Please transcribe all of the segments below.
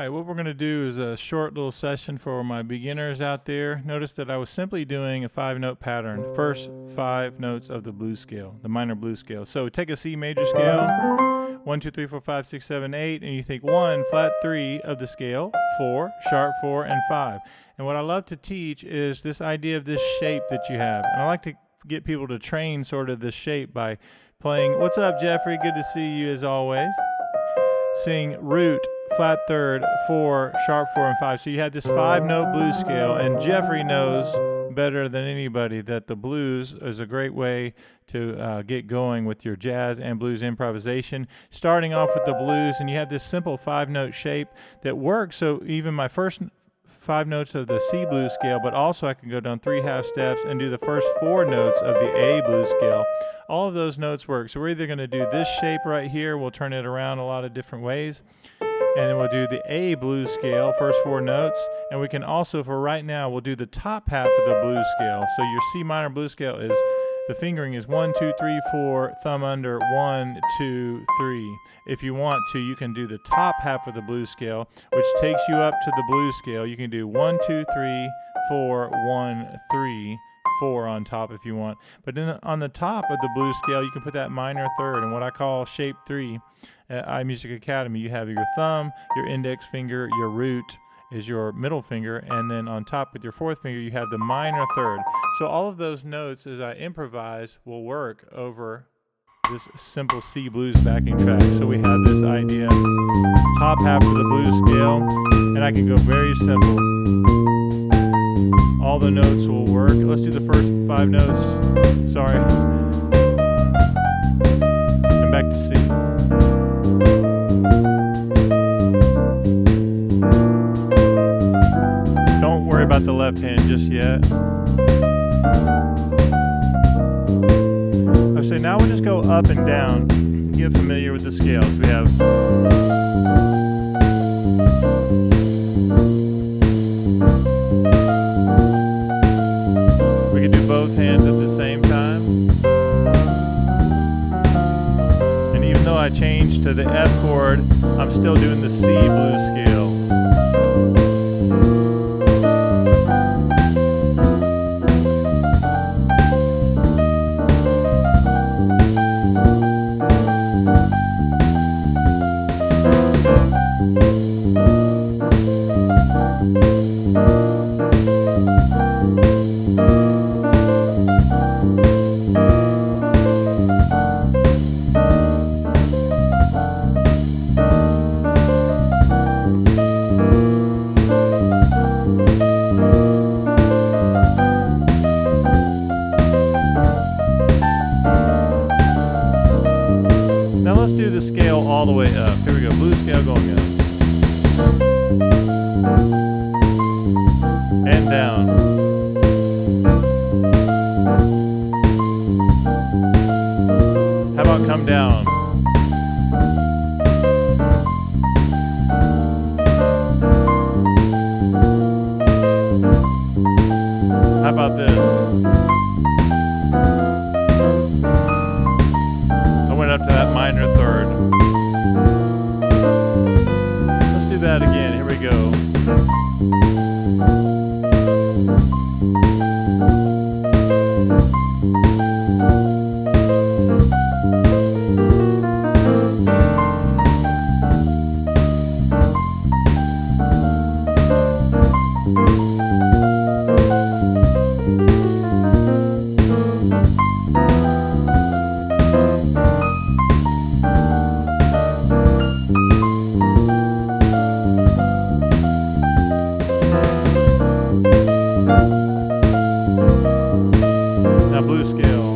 What we're going to do is a short little session for my beginners out there. Notice that I was simply doing a 5-note pattern, first 5 notes of the blues scale, the minor blues scale. So take a C major scale, 1, 2, 3, 4, 5, 6, 7, 8, and you think 1, flat 3 of the scale, 4, sharp 4, and 5. And what I love to teach is this idea of this shape that you have. And I like to get people to train sort of this shape by playing, what's up, Jeffrey? Good to see you as always. Sing root, flat third, 4, sharp 4, and 5. So you had this 5-note blues scale, and Jeffrey knows better than anybody that the blues is a great way to get going with your jazz and blues improvisation. Starting off with the blues, and you have this simple 5-note shape that works. So even my first 5 notes of the C blues scale, but also I can go down 3 half steps and do the first 4 notes of the A blues scale. All of those notes work. So we're either going to do this shape right here, we'll turn it around a lot of different ways, and then we'll do the A blues scale, first 4 notes, and we can also, for right now, we'll do the top half of the blues scale. So your C minor blues scale is, the fingering is 1, 2, 3, 4, thumb under, 1, 2, 3. If you want to, you can do the top half of the blues scale, which takes you up to the blues scale. You can do 1, 2, 3, 4, 1, 3, 4 on top if you want. But then on the top of the blues scale, you can put that minor third, and what I call shape 3 at iMusicAcademy. You have your thumb, your index finger, your root is your middle finger, and then on top with your 4th finger you have the minor third. So all of those notes as I improvise will work over this simple C blues backing track. So we have this idea, top half of the blues scale, and I can go very simple. All the notes will work. Let's do the first 5 notes. Sorry. And back to C. Don't worry about the left hand just yet. So now we'll just go up and down. Get familiar with the scales. We have we can do both hands at the same time. I change to the F chord, I'm still doing the C blues scale. Now let's do the scale all the way up. Here we go, blues scale going up. And down. How about come down? How about this? I went up to that minor third. Let's do that again. Here we go. Now blues scale.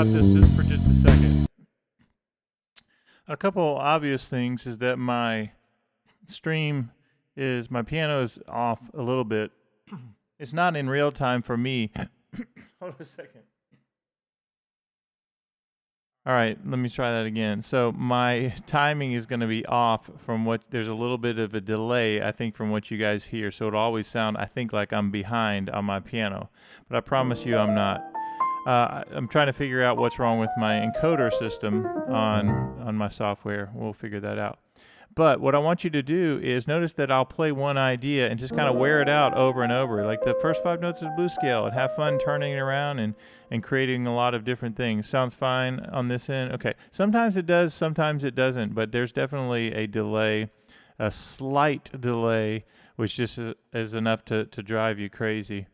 This for just a second. A couple obvious things is that my piano is off a little bit. It's not in real time for me. Hold on a second. All right, let me try that again. So my timing is going to be off from there's a little bit of a delay, I think, from what you guys hear. So it'll always sound, I think, like I'm behind on my piano. But I promise you I'm not. I'm trying to figure out what's wrong with my encoder system on my software. We'll figure that out. But what I want you to do is notice that I'll play one idea and just kind of wear it out over and over, like the first 5 notes of the blues scale, and have fun turning it around and creating a lot of different things. Sounds fine on this end? Okay. Sometimes it does, sometimes it doesn't, but there's definitely a delay, a slight delay, which just is enough to drive you crazy.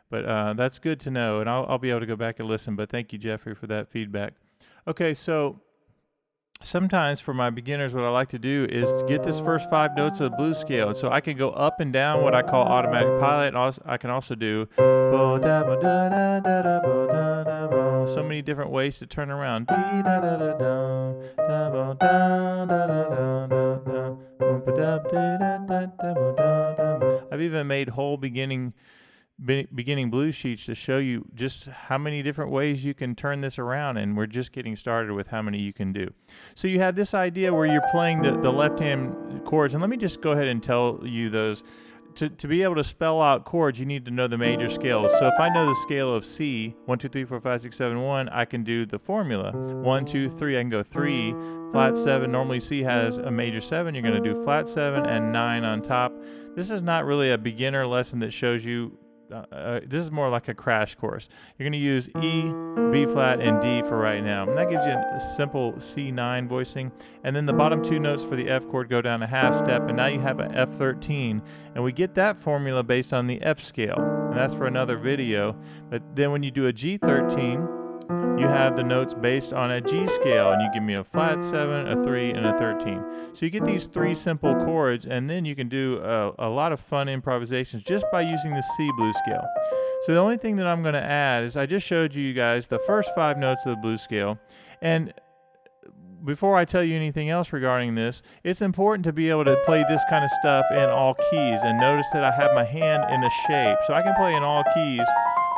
But that's good to know, and I'll be able to go back and listen. But thank you, Jeffrey, for that feedback. Okay, so sometimes for my beginners, what I like to do is to get this first 5 notes of the blues scale. And so I can go up and down what I call automatic pilot. And I can also do so many different ways to turn around. I've even made whole beginning blues sheets to show you just how many different ways you can turn this around, and we're just getting started with how many you can do. So you have this idea where you're playing the left hand chords, and let me just go ahead and tell you those. To be able to spell out chords, you need to know the major scales. So if I know the scale of C, 1, 2, 3, 4, 5, 6, 7, 1, I can do the formula. 1, 2, 3, I can go 3, flat 7. Normally C has a major 7. You're going to do flat 7 and 9 on top. This is not really a beginner lesson that shows you this is more like a crash course. You're going to use E, B flat, and D for right now. And that gives you a simple C9 voicing. And then the bottom 2 notes for the F chord go down a half step, and now you have an F13. And we get that formula based on the F scale. And that's for another video. But then when you do a G13, you have the notes based on a G scale, and you give me a flat 7, a 3, and a 13. So you get these 3 simple chords, and then you can do a lot of fun improvisations just by using the C blues scale. So the only thing that I'm going to add is I just showed you guys the first 5 notes of the blues scale. And before I tell you anything else regarding this, it's important to be able to play this kind of stuff in all keys. And notice that I have my hand in a shape, so I can play in all keys.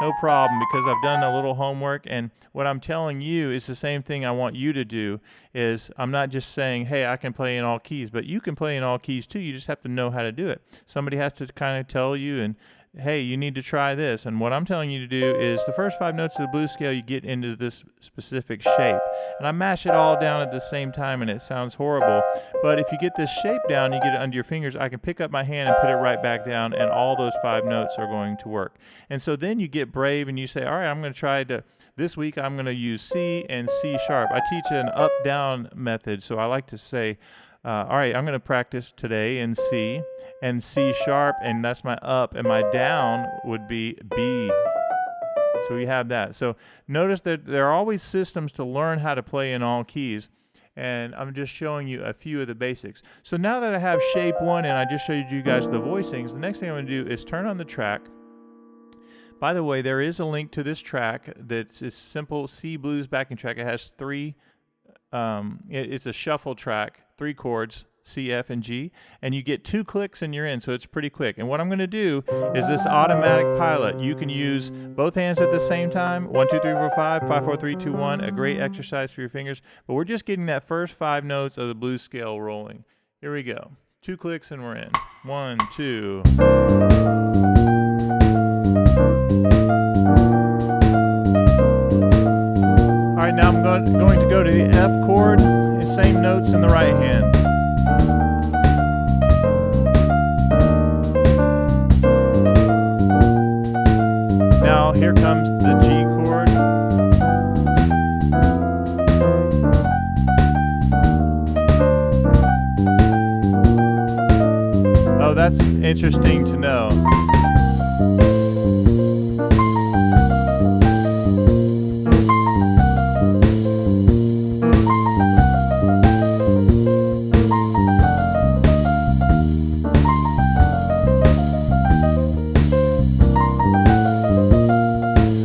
No problem, because I've done a little homework, and what I'm telling you is the same thing I want you to do. Is I'm not just saying, hey, I can play in all keys, but you can play in all keys too. You just have to know how to do it. Somebody has to kind of tell you, and hey, you need to try this. And what I'm telling you to do is the first 5 notes of the blues scale, you get into this specific shape. And I mash it all down at the same time, and it sounds horrible. But if you get this shape down, you get it under your fingers, I can pick up my hand and put it right back down, and all those 5 notes are going to work. And so then you get brave and you say, all right, I'm going to try to, this week I'm going to use C and C sharp. I teach an up-down method, so I like to say, all right, I'm going to practice today in C and C sharp, and that's my up, and my down would be B. So we have that. So notice that there are always systems to learn how to play in all keys, and I'm just showing you a few of the basics. So now that I have shape 1 and I just showed you guys the voicings, the next thing I'm going to do is turn on the track. By the way, there is a link to this track that's a simple C blues backing track. It has 3 it's a shuffle track, 3 chords, C, F, and G, and you get 2 clicks and you're in, so it's pretty quick. And what I'm going to do is this automatic pilot. You can use both hands at the same time, 1, 2, 3, 4, 5, 5, 4, 3, 2, 1, a great exercise for your fingers, but we're just getting that first 5 notes of the blues scale rolling. Here we go. 2 clicks and we're in. 1, 2. All right, now I'm going to go to the F chord, the same notes in the right hand. Now here comes the G chord. Oh, that's interesting to know.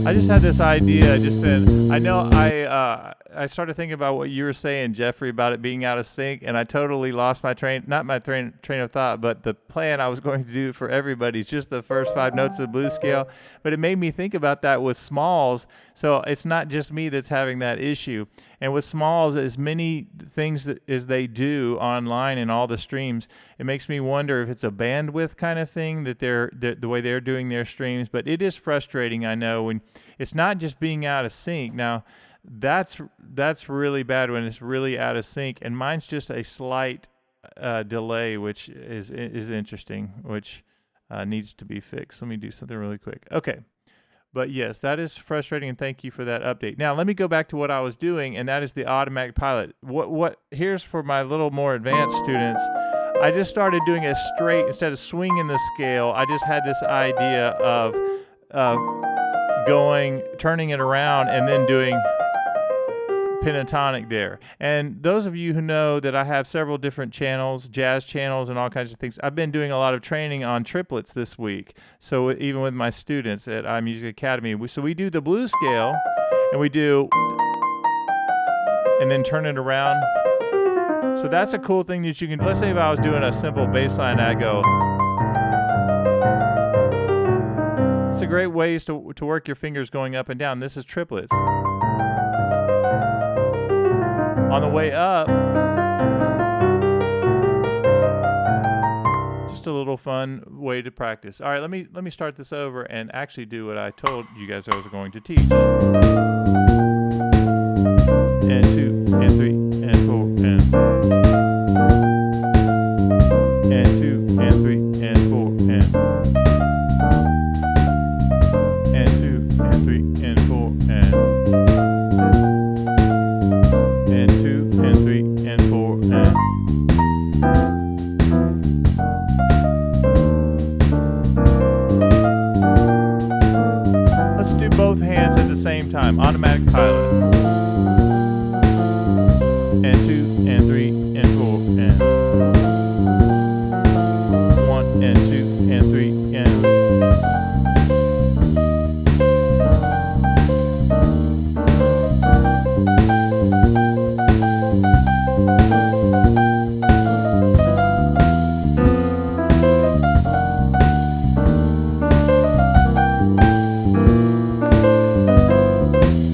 I just had this idea just then. I know I started thinking about what you were saying, Jeffrey, about it being out of sync, and I totally lost my train of thought, but the plan I was going to do for everybody is just the first 5 notes of the blues scale. But it made me think about that with Smalls, so it's not just me that's having that issue. And with Smalls, as many things as they do online in all the streams, it makes me wonder if it's a bandwidth kind of thing that the way they're doing their streams. But it is frustrating, I know, when it's not just being out of sync. Now, that's really bad when it's really out of sync, and mine's just a slight delay, which is interesting, which needs to be fixed. Let me do something really quick. Okay. But yes, that is frustrating, and thank you for that update. Now, let me go back to what I was doing, and that is the automatic pilot. Here's for my little more advanced students. I just started doing a straight, instead of swinging the scale, I just had this idea of turning it around, and then doing pentatonic there. And those of you who know that I have several different channels, jazz channels and all kinds of things, I've been doing a lot of training on triplets this week. So even with my students at iMusicAcademy, so we do the blues scale, and we do, and then turn it around. So that's a cool thing that you can, let's say if I was doing a simple bass line, I go. It's a great ways to work your fingers going up and down. This is triplets. On the way up, just a little fun way to practice. All right, let me start this over and actually do what I told you guys I was going to teach. And 2, and 3, and 4, and 2, and 3, and 4, same time. Automatic pilot. And 2 and 3 and 4 and 1 and 2 and 3 and.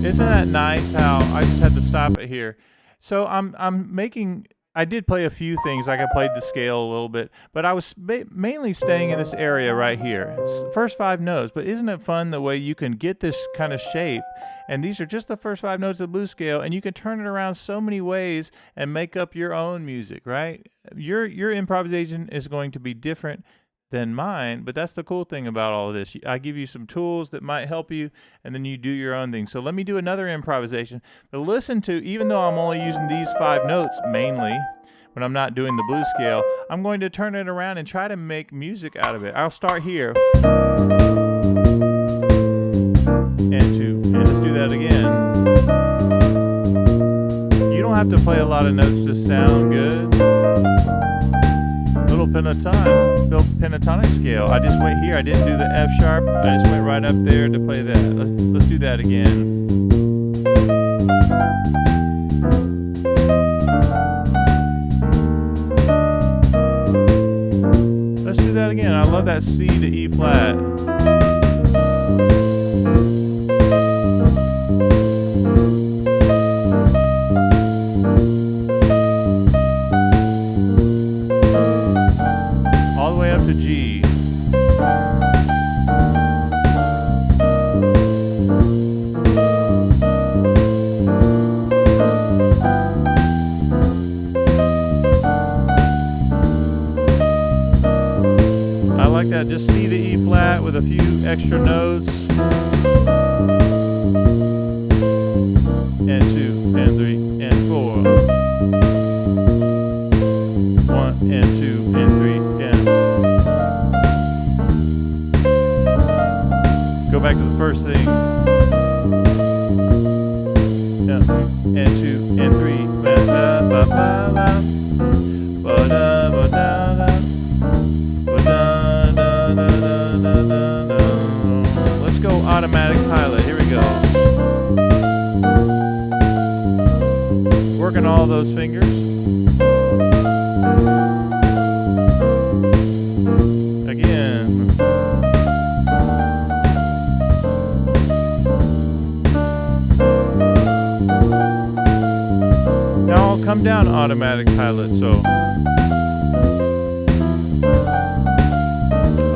Isn't that nice how I just had to stop it here? So I did play a few things, like I played the scale a little bit, but I was mainly staying in this area right here. First 5 notes, but isn't it fun the way you can get this kind of shape? And these are just the first 5 notes of the blues scale, and you can turn it around so many ways and make up your own music, right? Your improvisation is going to be different than mine, but that's the cool thing about all of this. I give you some tools that might help you, and then you do your own thing. So let me do another improvisation. But listen to, even though I'm only using these 5 notes mainly, when I'm not doing the blues scale, I'm going to turn it around and try to make music out of it. I'll start here. And 2, and let's do that again. You don't have to play a lot of notes to sound good. Little pentatonic scale. I just went here. I didn't do the F sharp. I just went right up there to play that. Let's do that again. Let's do that again. I love that C to E flat. To G. I like that, just C to E flat with a few extra notes. And 2 and 3 and 4. 1 and 2 and 3 and. Go back to the first thing. Yeah. And 2 and 3. Let's go automatic pilot. Here we go. Working all those fingers. Again. Now I'll come down automatic pilot, so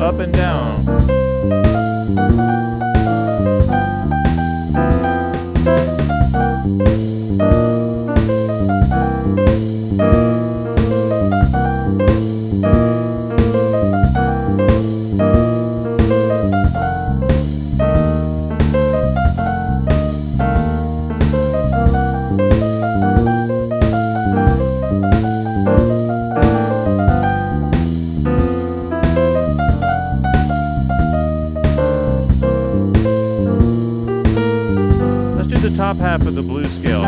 up and down. Top half of the blues scale.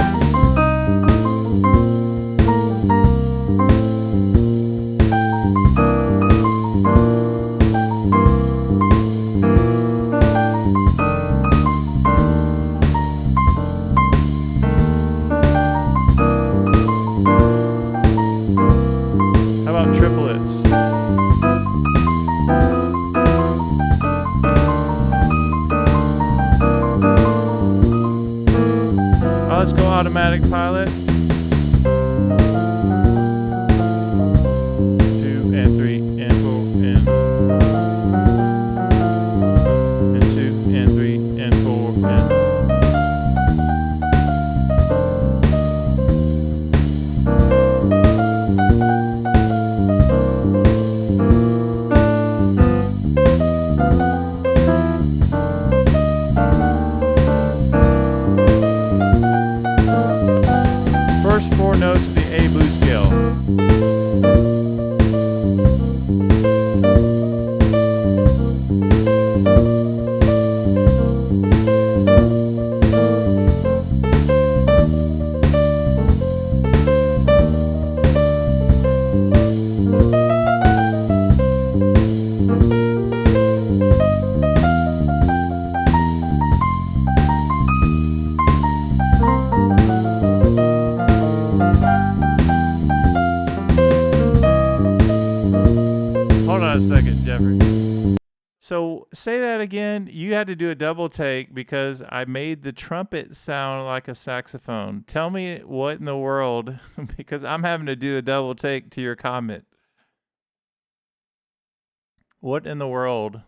How about triplets? Let's go automatic pilot. 2 and 3 and 4 and 2 and 3 and 4 and. So say that again. You had to do a double take because I made the trumpet sound like a saxophone. Tell me what in the world, because I'm having to do a double take to your comment. What in the world?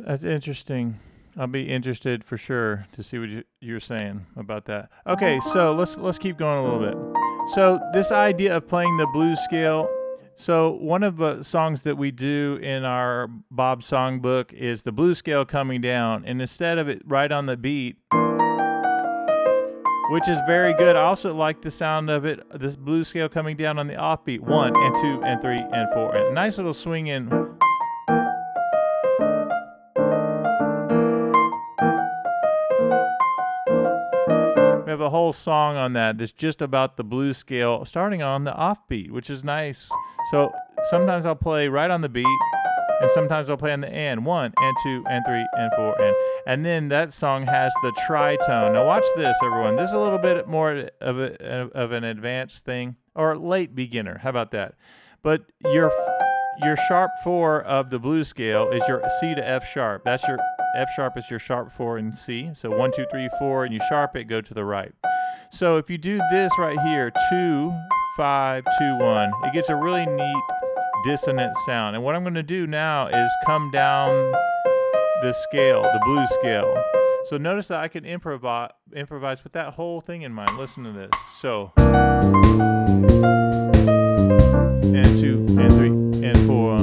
That's interesting. I'll be interested for sure to see what you're saying about that. Okay, so let's keep going a little bit. So this idea of playing the blues scale. So one of the songs that we do in our Bob songbook is the blues scale coming down, and instead of it right on the beat, which is very good. I also like the sound of it, this blues scale coming down on the offbeat. 1 and 2 and 3 and 4, and a nice little swing in. We have a whole song on that that's just about the blues scale starting on the offbeat, which is nice. So sometimes I'll play right on the beat, and sometimes I'll play on the and 1 and 2 and 3 and 4 and then that song has the tritone. Now watch this, everyone. This is a little bit more of an advanced thing, or late beginner. How about that? But your sharp 4 of the blues scale is your C to F sharp. That's your F sharp is your sharp 4 in C. So 1, 2, 3, 4, and you sharp it, go to the right. So if you do this right here, 2, 5, 2, 1, it gets a really neat dissonant sound. And what I'm going to do now is come down the scale, the blues scale. So notice that I can improvise with that whole thing in mind. Listen to this. So and 2 and 3 and 4.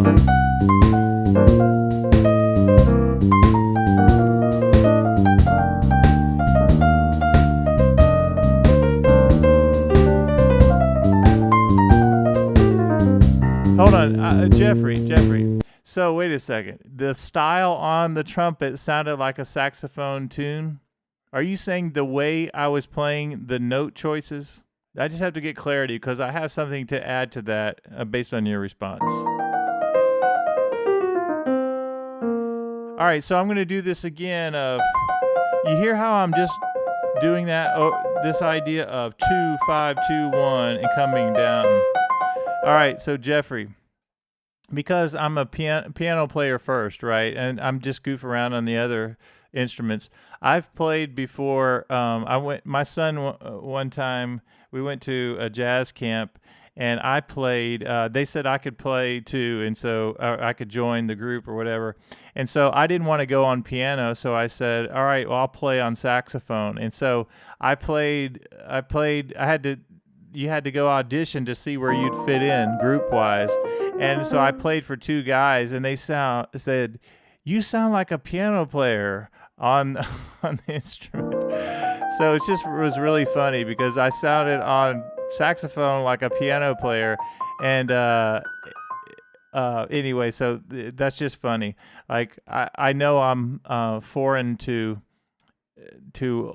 Hold on, Jeffrey. So wait a second. The style on the trumpet sounded like a saxophone tune. Are you saying the way I was playing the note choices? I just have to get clarity because I have something to add to that based on your response. All right, so I'm going to do this again. You hear how I'm just doing that? Oh, this idea of 2, 5, 2, 1 and coming down. All right, so Jeffrey, because I'm a piano player first, right, and I'm just goof around on the other instruments. I've played before. My son one time we went to a jazz camp, and I played. They said I could play too, and so I could join the group or whatever. And so I didn't want to go on piano, so I said, "All right, well, I'll play on saxophone." And so I played. You had to go audition to see where you'd fit in group-wise. And so I played for 2 guys, and they said, "You sound like a piano player on the instrument." So it was really funny because I sounded on saxophone like a piano player. And anyway, so that's just funny. Like I know I'm foreign to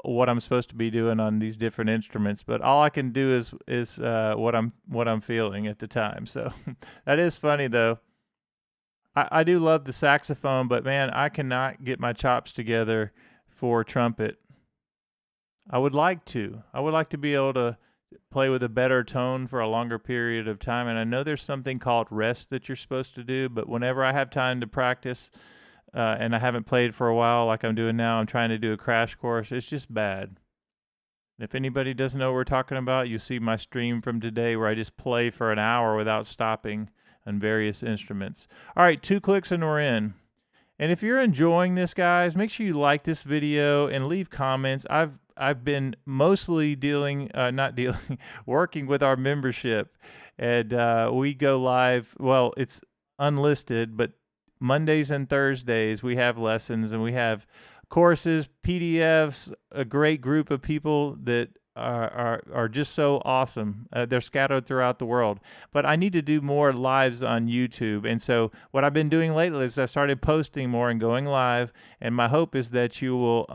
what I'm supposed to be doing on these different instruments, but all I can do is what I'm feeling at the time. So that is funny though. I do love the saxophone, but man, I cannot get my chops together for trumpet. I would like to be able to play with a better tone for a longer period of time. And I know there's something called rest that you're supposed to do, but whenever I have time to practice, and I haven't played for a while like I'm doing now, I'm trying to do a crash course. It's just bad. If anybody doesn't know what we're talking about, you see my stream from today where I just play for an hour without stopping on various instruments. All right, 2 clicks and we're in. And if you're enjoying this, guys, make sure you like this video and leave comments. I've been mostly working with our membership, and we go live. Well, it's unlisted, but Mondays and Thursdays we have lessons, and we have courses, PDFs, a great group of people that are just so awesome. They're scattered throughout the world. But I need to do more lives on YouTube. And so what I've been doing lately is I started posting more and going live. And my hope is that you will,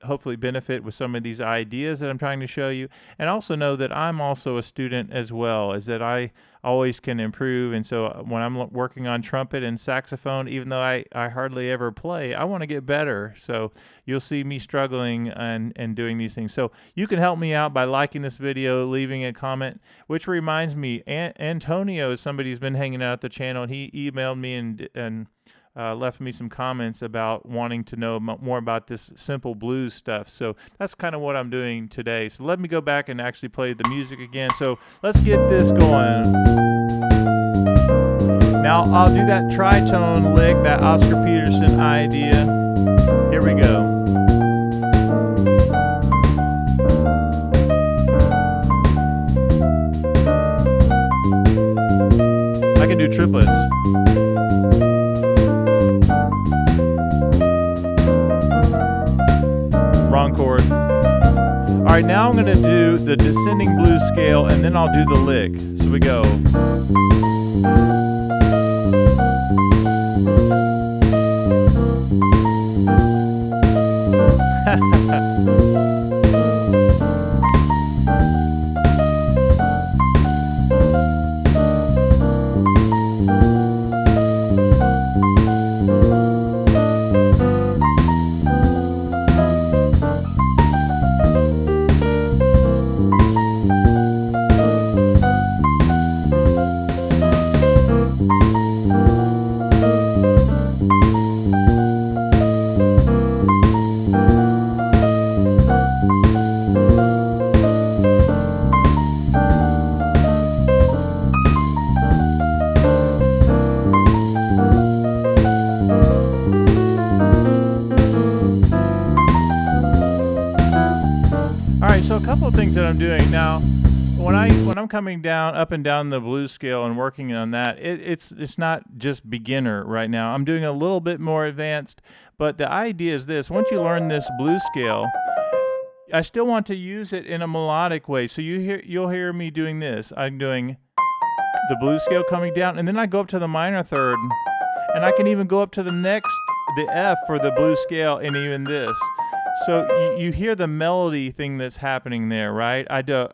hopefully benefit with some of these ideas that I'm trying to show you. And also know that I'm also a student as well, is that I always can improve. And so when I'm working on trumpet and saxophone, even though I hardly ever play, I want to get better. So you'll see me struggling and doing these things. So you can help me out by liking this video, leaving a comment, which reminds me, Antonio is somebody who's been hanging out at the channel, and he emailed me and left me some comments about wanting to know more about this simple blues stuff. So that's kind of what I'm doing today. So let me go back and actually play the music again. So let's get this going. Now I'll do that tritone lick, that Oscar Peterson idea. Here we go. I can do triplets. Wrong chord. All right, now I'm going to do the descending blues scale, and then I'll do the lick. So we go. So a couple of things that I'm doing now, when I'm coming down, up and down the blues scale and working on that, it's not just beginner right now. I'm doing a little bit more advanced, but the idea is this: once you learn this blues scale, I still want to use it in a melodic way. So you'll hear me doing this. I'm doing the blues scale coming down, and then I go up to the minor third, and I can even go up to the F for the blues scale, and even this. So you hear the melody thing that's happening there, right? I go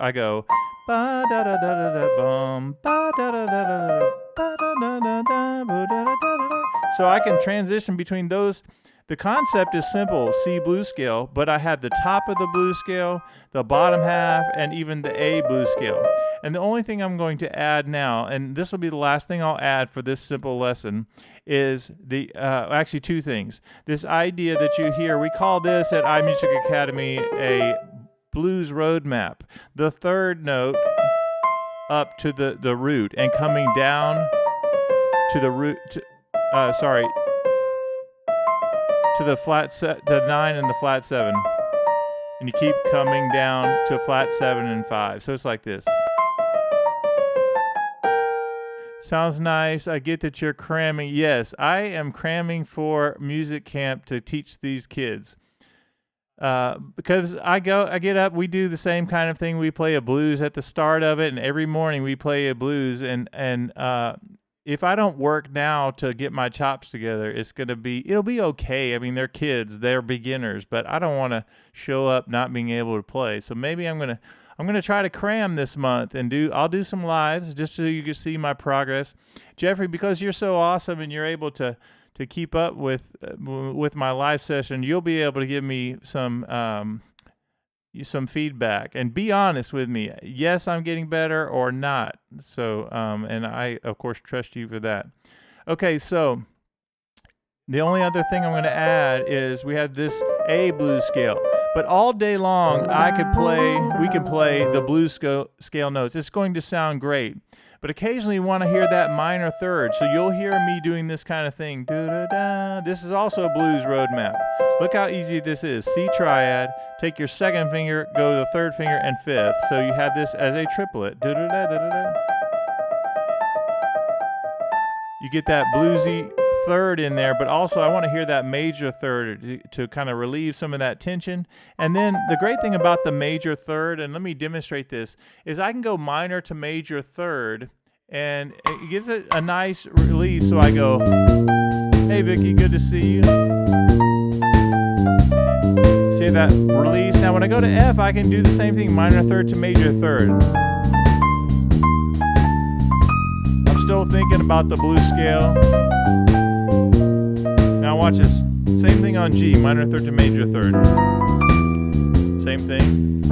ba da da da da da bum ba da da da da ba da da da da ba da da da. So I can transition between those. The concept is simple, C blues scale, but I have the top of the blues scale, the bottom half, and even the A blues scale. And the only thing I'm going to add now, and this will be the last thing I'll add for this simple lesson, is actually two things. This idea that you hear, we call this at iMusicAcademy a blues roadmap. The third note up to the root and coming down to the root, to the flat the 9 and the flat 7, and you keep coming down to flat 7 and 5. So it's like this. Sounds nice. I get that you're cramming. Yes, I am cramming for music camp to teach these kids. Because I get up, we do the same kind of thing. We play a blues at the start of it, and every morning we play a blues, and if I don't work now to get my chops together, it'll be okay. I mean, they're kids, they're beginners, but I don't want to show up not being able to play. So maybe I'm gonna try to cram this month and I'll do some lives just so you can see my progress. Jeffrey, because you're so awesome and you're able to keep up with my live session, you'll be able to give me some feedback and be honest with me. Yes, I'm getting better or not. So, and I, of course, trust you for that. Okay, so the only other thing I'm going to add is we have this A blues scale. But all day long, we can play the blues scale notes. It's going to sound great. But occasionally you want to hear that minor third. So you'll hear me doing this kind of thing. Da-da-da. This is also a blues roadmap. Look how easy this is. C triad, take your second finger, go to the third finger and fifth. So you have this as a triplet. Da-da-da-da-da-da. You get that bluesy third in there, but also I want to hear that major third to kind of relieve some of that tension. And then the great thing about the major third, and let me demonstrate this, is I can go minor to major third, and it gives it a nice release. So I go, hey Vicky, good to see you. See that release? Now when I go to F, I can do the same thing, minor third to major third. I'm still thinking about the blues scale. Now watch this. Same thing on G, minor third to major third. Same thing.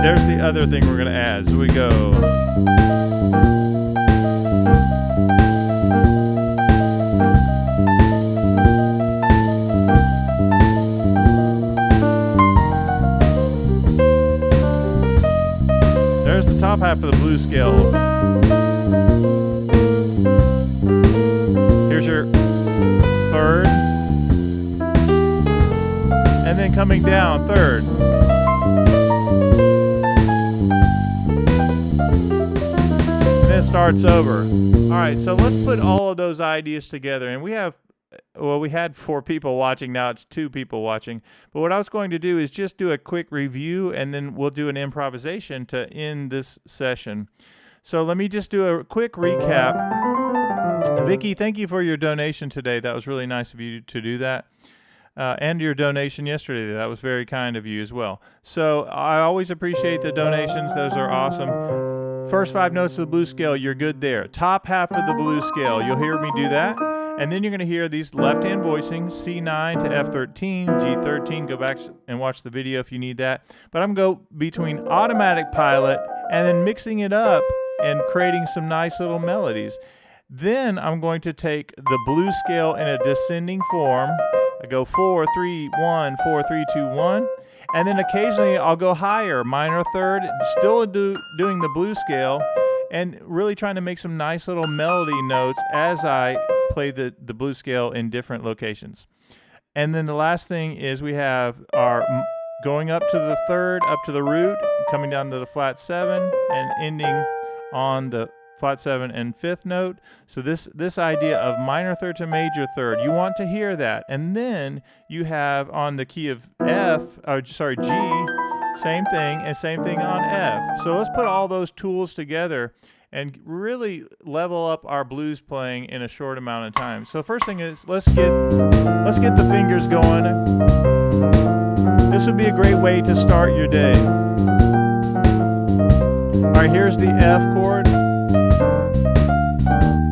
There's the other thing we're going to add. So we go. There's the top half of the blues scale. Here's your third. And then coming down, third. Starts over. All right, so let's put all of those ideas together. And we had 4 people watching. Now it's 2 people watching. But what I was going to do is just do a quick review, and then we'll do an improvisation to end this session. So let me just do a quick recap. Vicky, thank you for your donation today. That was really nice of you to do that. And your donation yesterday. That was very kind of you as well. So I always appreciate the donations. Those are awesome. First 5 notes of the blues scale, you're good there. Top half of the blues scale, you'll hear me do that. And then you're going to hear these left-hand voicings, C9 to F13, G13. Go back and watch the video if you need that. But I'm going to go between automatic pilot and then mixing it up and creating some nice little melodies. Then I'm going to take the blues scale in a descending form. I go 4, 3, 1, 4, 3, 2, 1. And then occasionally I'll go higher, minor third, still doing the blues scale, and really trying to make some nice little melody notes as I play the blues scale in different locations. And then the last thing is we have our going up to the third, up to the root, coming down to the flat 7, and ending on the flat 7 and 5th note. So this idea of minor third to major third, you want to hear that. And then you have on the key of G, same thing, and same thing on F. So let's put all those tools together and really level up our blues playing in a short amount of time. So first thing is let's get the fingers going. This would be a great way to start your day. All right, here's the F chord.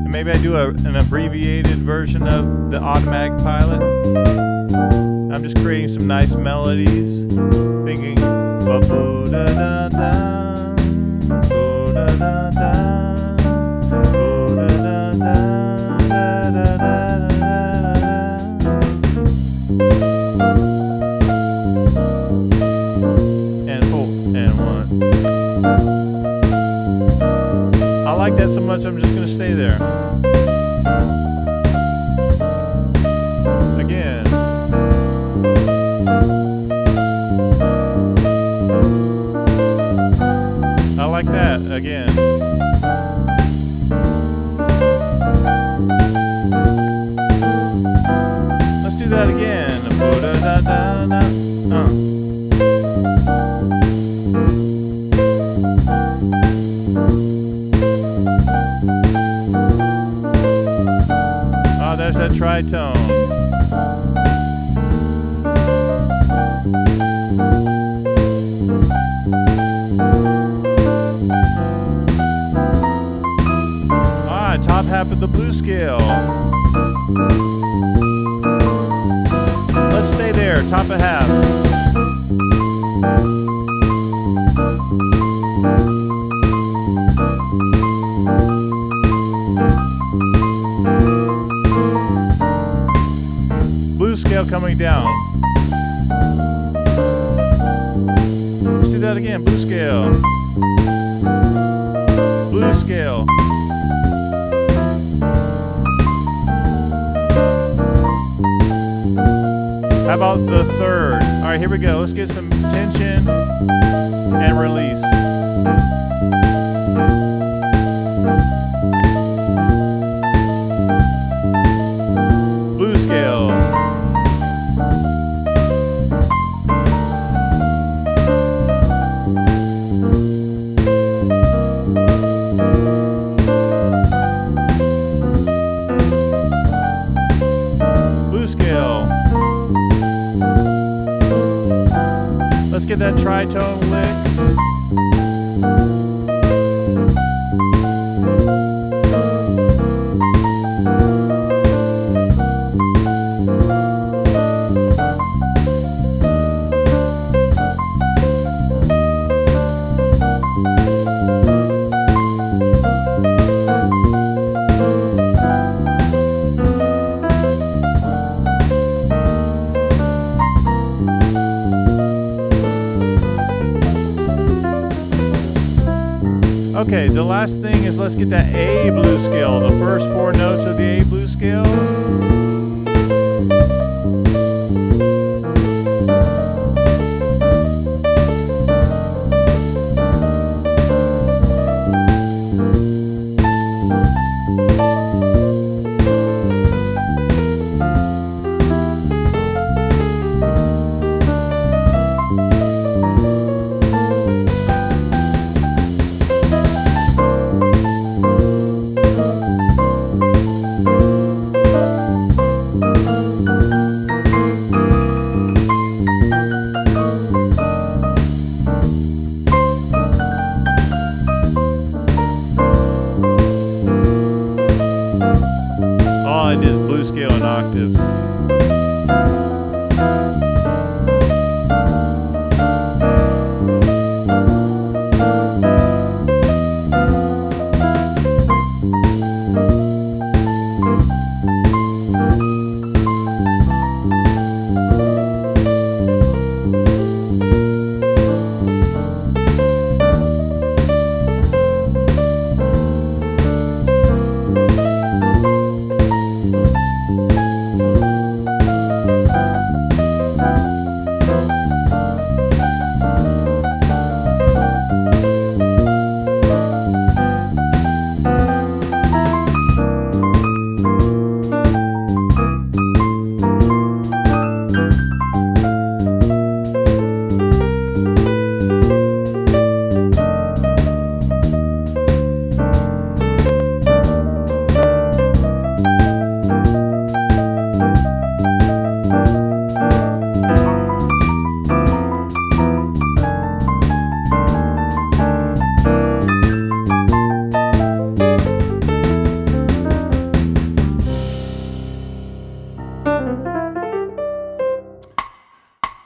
Maybe I do an abbreviated version of the automatic pilot. I'm just creating some nice melodies, thinking ba-boo-da-da-da, boo-da-da-da, boo-da-da-da-da-da-da-da. And hold, and 1. I like that so much I'm just going to stay there. Again. I like that. Again. Let's do that again. There's that tritone. Top half of the blues scale. Let's stay there, top of half. Blues scale coming down. Let's do that again, blues scale. Blues scale. How about the third? All right, here we go. Let's get some tension and release. get that tritone lick. Okay, the last thing is let's get that A blues scale, the first 4 notes of the A blues scale. All I did is blues scale in octaves.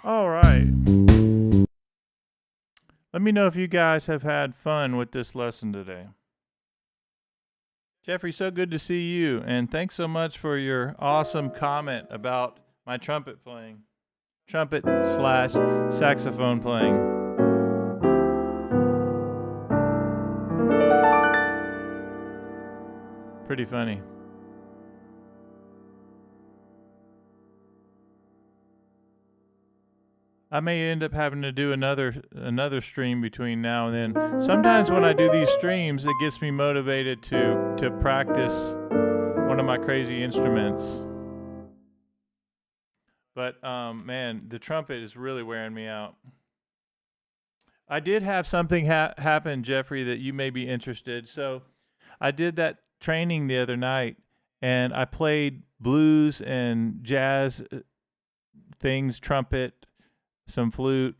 All right. Let me know if you guys have had fun with this lesson today. Jeffrey, so good to see you, and thanks so much for your awesome comment about my trumpet playing. Trumpet/saxophone playing. Pretty funny. I may end up having to do another stream between now and then. Sometimes when I do these streams, it gets me motivated to practice one of my crazy instruments. But man, the trumpet is really wearing me out. I did have something happen, Jeffrey, that you may be interested. So I did that training the other night, and I played blues and jazz things, trumpet, some flute,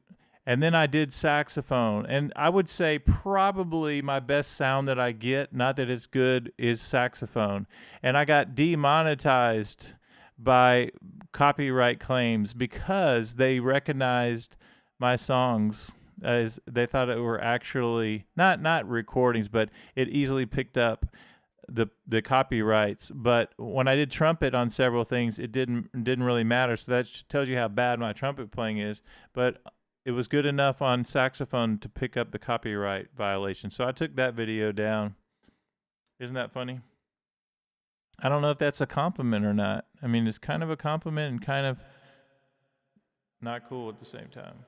and then I did saxophone. And I would say probably my best sound that I get, not that it's good, is saxophone. And I got demonetized by copyright claims because they recognized my songs as they thought it were actually not recordings, but it easily picked up the copyrights. But when I did trumpet on several things, it didn't really matter. So that tells you how bad my trumpet playing is. But it was good enough on saxophone to pick up the copyright violation. So I took that video down. Isn't that funny? I don't know if that's a compliment or not. I mean, it's kind of a compliment and kind of not cool at the same time.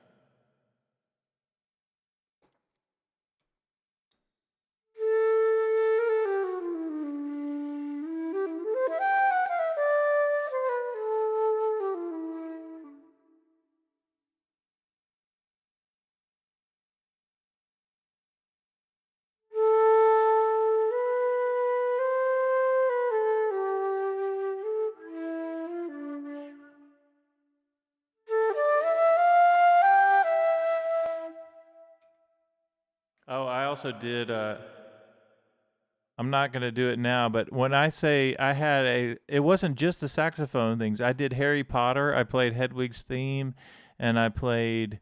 also did. I'm not going to do it now, but when I say I had it wasn't just the saxophone things. I did Harry Potter. I played Hedwig's theme, and I played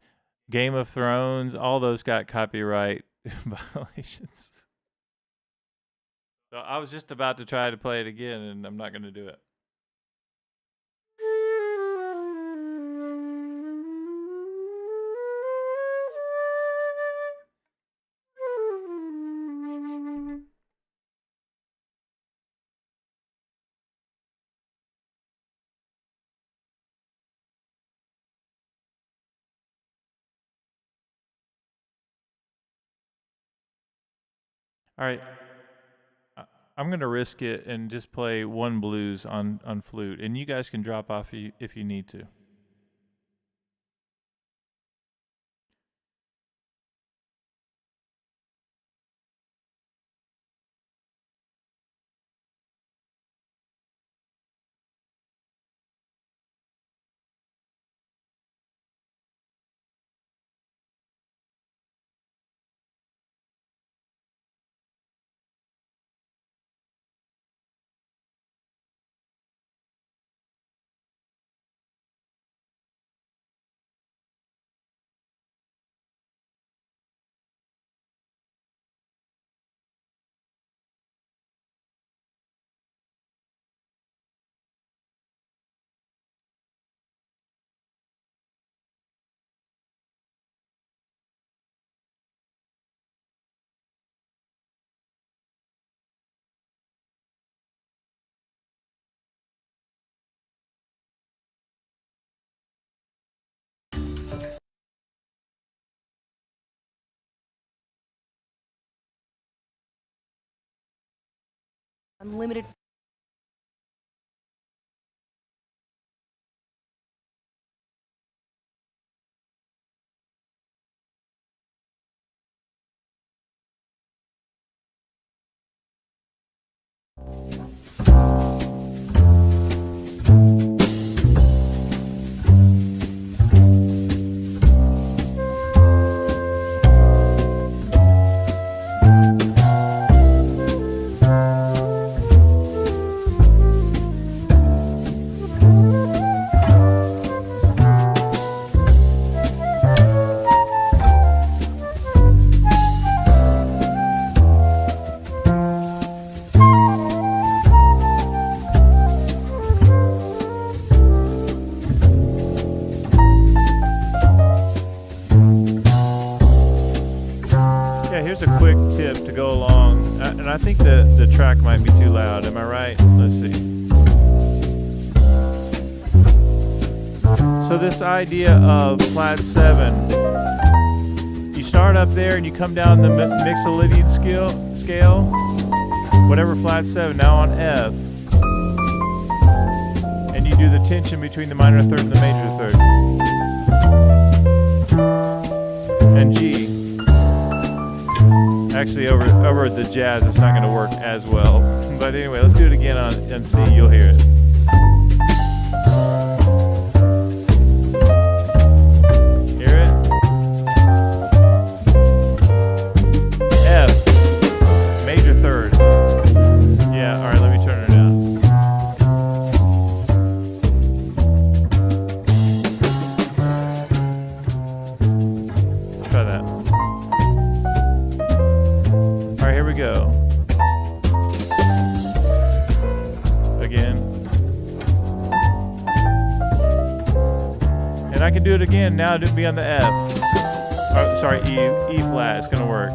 Game of Thrones. All those got copyright violations. So I was just about to try to play it again, and I'm not going to do it. All right. I'm going to risk it and just play one blues on flute, and you guys can drop off if you need to. Unlimited. Here's a quick tip to go along, and I think the track might be too loud. Am I right? Let's see. So this idea of flat 7, you start up there and you come down the Mixolydian scale, whatever flat 7, now on F, and you do the tension between the minor third and the major third, and G. Actually, over the jazz, it's not going to work as well. But anyway, let's do it again on C. You'll hear it. Hear it? F, major third. Yeah, all right, let me turn it down. Let's try that. Here we go. Again. And I can do it again now to be on the F. Oh, sorry, E flat. It's going to work.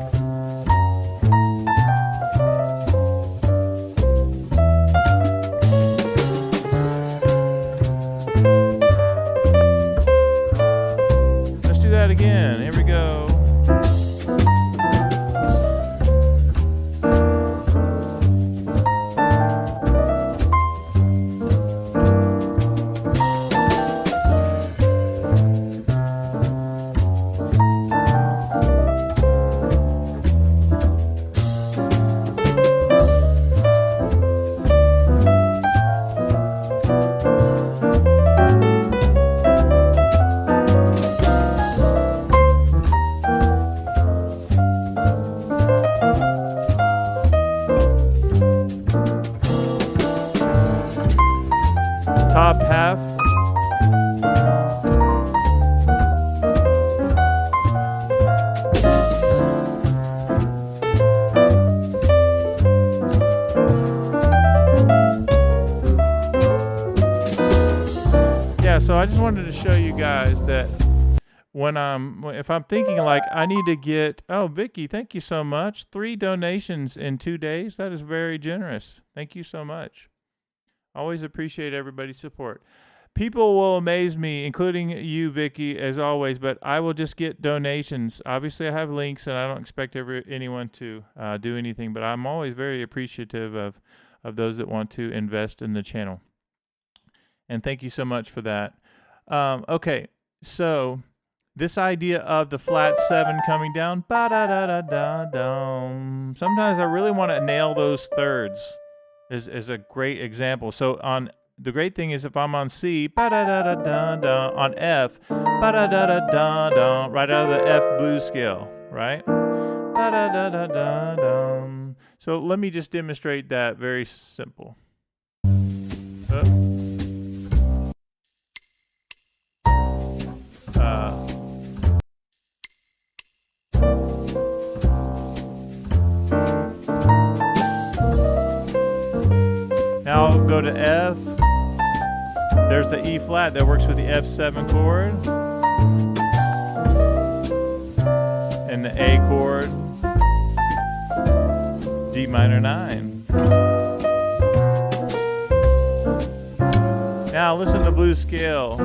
Let's do that again. Here we go. top half. Yeah, so I just wanted to show you guys that if I'm thinking like I need to get, oh, Vicky, thank you so much. 3 donations in 2 days. That is very generous. Thank you so much. Always appreciate everybody's support. People will amaze me, including you, Vicky, as always, but I will just get donations. Obviously, I have links, and I don't expect anyone to do anything, but I'm always very appreciative of those that want to invest in the channel. And thank you so much for that. Okay, so this idea of the flat 7 coming down, ba-da-da-da-da-dum. Sometimes I really want to nail those thirds is a great example. So the great thing is if I'm on C, ba-da-da-da-da-da, on F, ba-da-da-da-da-da, right out of the F blues scale, right? Ba-da-da-da-da-dum. So let me just demonstrate that very simple. Now I'll go to F. There's the E flat that works with the F7 chord. And the A chord, D minor 9. Now listen to the blues scale.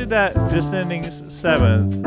That descending 7th.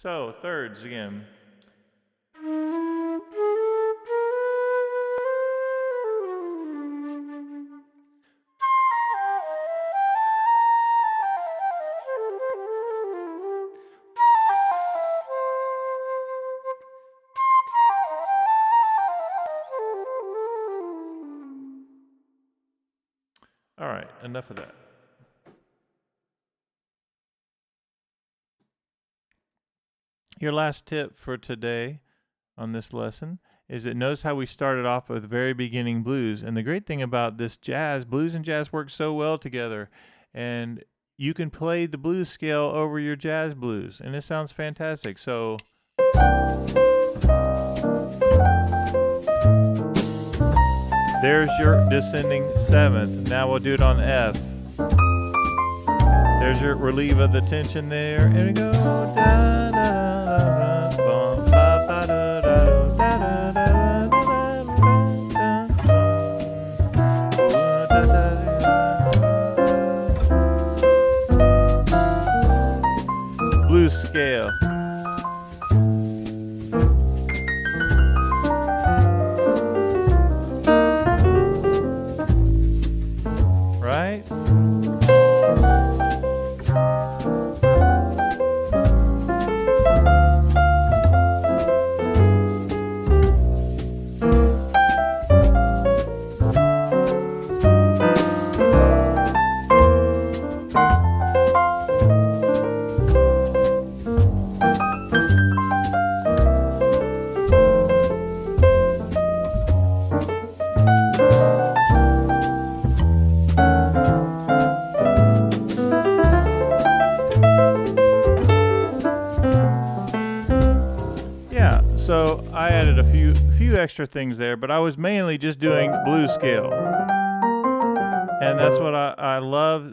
So, thirds again. All right, enough of that. Your last tip for today on this lesson is that notice how we started off with very beginning blues. And the great thing about this jazz, blues and jazz work so well together. And you can play the blues scale over your jazz blues, and it sounds fantastic. So there's your descending seventh. Now we'll do it on F. There's your relief of the tension there. And we go da da da da ba ba da da da da da da. Blues scale. Right? So I added a few extra things there, but I was mainly just doing blues scale, and that's what I love.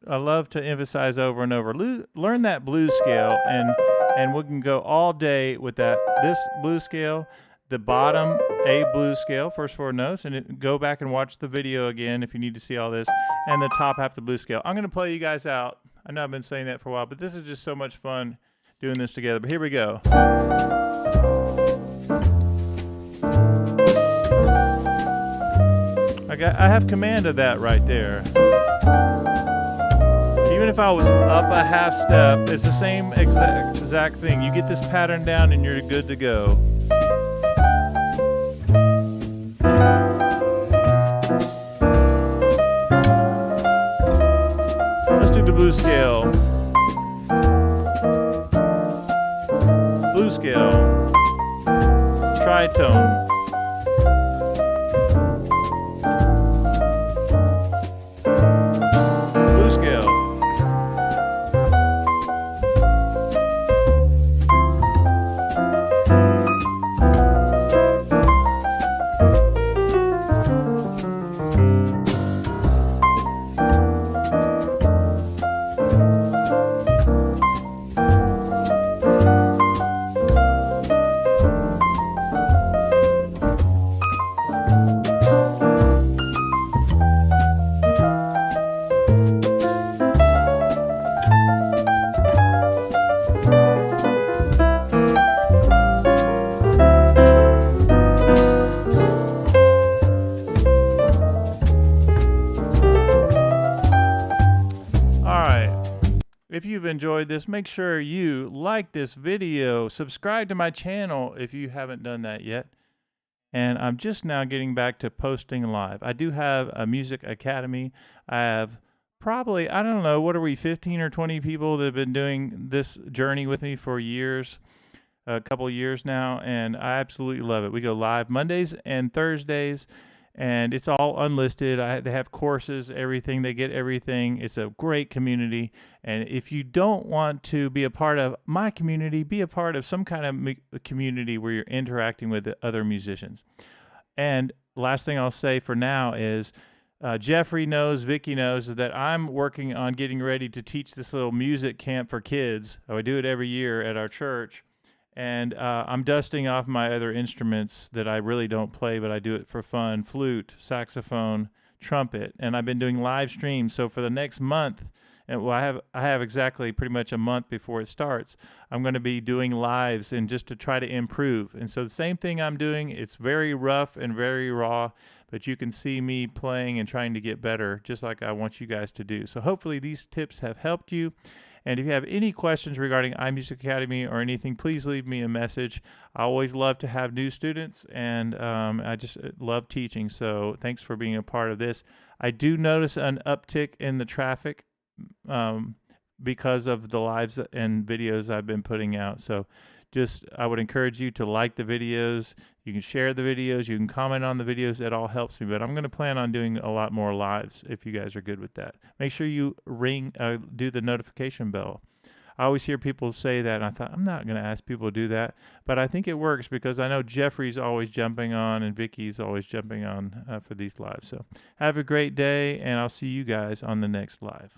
I love to emphasize over and over. Learn that blues scale, and we can go all day with that. This blues scale, the bottom A blues scale, first 4 notes, and go back and watch the video again if you need to see all this, and the top half the blues scale. I'm going to play you guys out. I know I've been saying that for a while, but this is just so much fun doing this together. But here we go. I have command of that right there. Even if I was up a half step, it's the same exact thing. You get this pattern down and you're good to go. Let's do the blues scale. Blues scale. Tritone. If you've enjoyed this, make sure you like this video, subscribe to my channel if you haven't done that yet. And I'm just now getting back to posting live. I do have a Music Academy. I have probably, I don't know, what are we, 15 or 20 people that have been doing this journey with me for years, a couple years now, and I absolutely love it. We go live Mondays and Thursdays, and it's all unlisted. They have courses, everything. They get everything. It's a great community. And if you don't want to be a part of my community, be a part of some kind of community where you're interacting with other musicians. And last thing I'll say for now is Jeffrey knows, Vicky knows that I'm working on getting ready to teach this little music camp for kids. I do it every year at our church. And I'm dusting off my other instruments that I really don't play, but I do it for fun: flute, saxophone, trumpet. And I've been doing live streams. So for the next month, and well, I have exactly pretty much a month before it starts, I'm going to be doing lives and just to try to improve. And so the same thing I'm doing, it's very rough and very raw, but you can see me playing and trying to get better, just like I want you guys to do. So hopefully these tips have helped you. And if you have any questions regarding iMusicAcademy or anything, please leave me a message. I always love to have new students, and I just love teaching. So thanks for being a part of this. I do notice an uptick in the traffic because of the lives and videos I've been putting out. So I would encourage you to like the videos. You can share the videos. You can comment on the videos. It all helps me. But I'm going to plan on doing a lot more lives if you guys are good with that. Make sure you do the notification bell. I always hear people say that, and I thought, I'm not going to ask people to do that. But I think it works because I know Jeffrey's always jumping on and Vicky's always jumping on for these lives. So have a great day, and I'll see you guys on the next live.